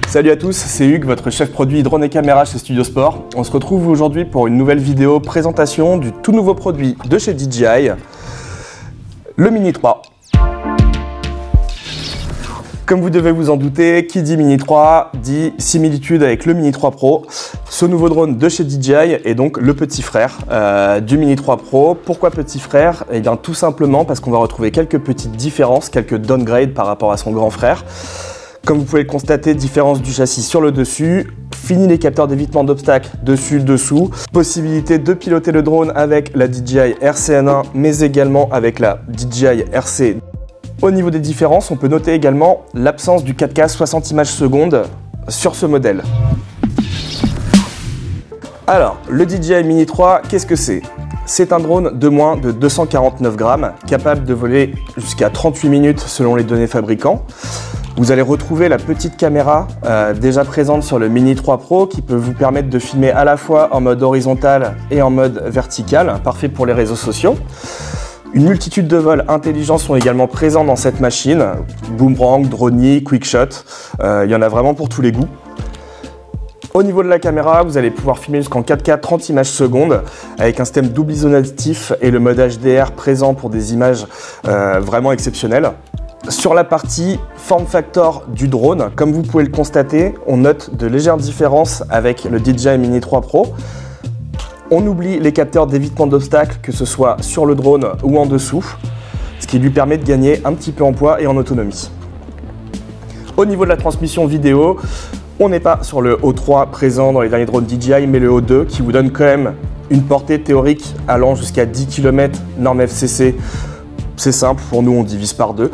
Salut à tous, c'est Hugues, votre chef produit drone et caméra chez Studio Sport. On se retrouve aujourd'hui pour une nouvelle vidéo présentation du tout nouveau produit de chez DJI, le Mini 3. Comme vous devez vous en douter, qui dit Mini 3 dit similitude avec le Mini 3 Pro. Ce nouveau drone de chez DJI est donc le petit frère du Mini 3 Pro. Pourquoi petit frère? Eh bien tout simplement parce qu'on va retrouver quelques petites différences, quelques downgrades par rapport à son grand frère. Comme vous pouvez le constater, différence du châssis sur le dessus, fini les capteurs d'évitement d'obstacles dessus, dessous, possibilité de piloter le drone avec la DJI RCN1 mais également avec la DJI RC. Au niveau des différences, on peut noter également l'absence du 4K 60 images secondes sur ce modèle. Alors, le DJI Mini 3, qu'est-ce que c'est? C'est un drone de moins de 249 grammes, capable de voler jusqu'à 38 minutes selon les données fabricants. Vous allez retrouver la petite caméra déjà présente sur le Mini 3 Pro qui peut vous permettre de filmer à la fois en mode horizontal et en mode vertical, parfait pour les réseaux sociaux. Une multitude de vols intelligents sont également présents dans cette machine, boomerang, drone, quickshot, il y en a vraiment pour tous les goûts. Au niveau de la caméra, vous allez pouvoir filmer jusqu'en 4K 30 images secondes avec un système double isonatif et le mode HDR présent pour des images vraiment exceptionnelles. Sur la partie form factor du drone, comme vous pouvez le constater, on note de légères différences avec le DJI Mini 3 Pro. On oublie les capteurs d'évitement d'obstacles, que ce soit sur le drone ou en dessous, ce qui lui permet de gagner un petit peu en poids et en autonomie. Au niveau de la transmission vidéo, on n'est pas sur le O3 présent dans les derniers drones DJI, mais le O2 qui vous donne quand même une portée théorique allant jusqu'à 10 km norme FCC. C'est simple, pour nous on divise par 2.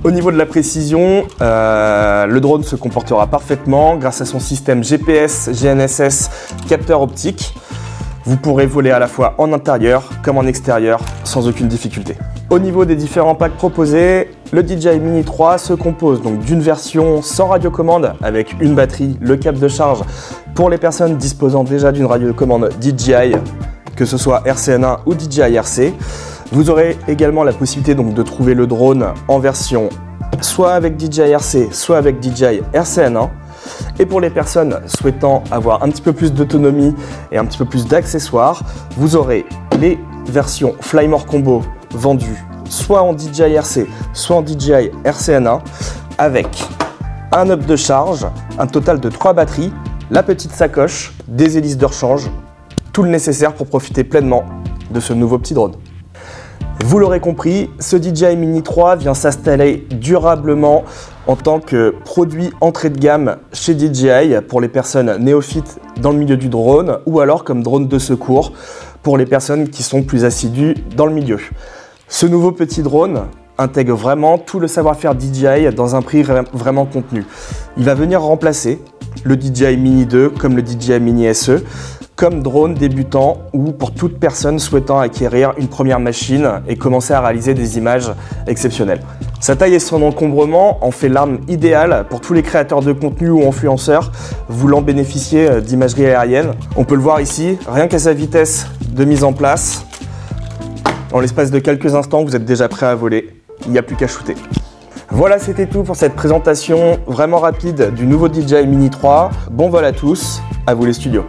Au niveau de la précision, le drone se comportera parfaitement grâce à son système GPS, GNSS, capteur optique. Vous pourrez voler à la fois en intérieur comme en extérieur sans aucune difficulté. Au niveau des différents packs proposés, le DJI Mini 3 se compose donc d'une version sans radiocommande avec une batterie, le câble de charge pour les personnes disposant déjà d'une radiocommande DJI, que ce soit RCN1 ou DJI RC. Vous aurez également la possibilité donc de trouver le drone en version soit avec DJI RC, soit avec DJI RCN1. Et pour les personnes souhaitant avoir un petit peu plus d'autonomie et un petit peu plus d'accessoires, vous aurez les versions Flymore Combo vendues soit en DJI RC, soit en DJI RCN1 avec un hub de charge, un total de 3 batteries, la petite sacoche, des hélices de rechange, tout le nécessaire pour profiter pleinement de ce nouveau petit drone. Vous l'aurez compris, ce DJI Mini 3 vient s'installer durablement en tant que produit entrée de gamme chez DJI pour les personnes néophytes dans le milieu du drone ou alors comme drone de secours pour les personnes qui sont plus assidues dans le milieu. Ce nouveau petit drone intègre vraiment tout le savoir-faire DJI dans un prix vraiment contenu. Il va venir remplacer le DJI Mini 2 comme le DJI Mini SE comme drone débutant ou pour toute personne souhaitant acquérir une première machine et commencer à réaliser des images exceptionnelles. Sa taille et son encombrement en fait l'arme idéale pour tous les créateurs de contenu ou influenceurs voulant bénéficier d'imagerie aérienne. On peut le voir ici, rien qu'à sa vitesse de mise en place, en l'espace de quelques instants, vous êtes déjà prêt à voler. Il n'y a plus qu'à shooter. Voilà, c'était tout pour cette présentation vraiment rapide du nouveau DJI Mini 3. Bon vol à tous, à vous les studios.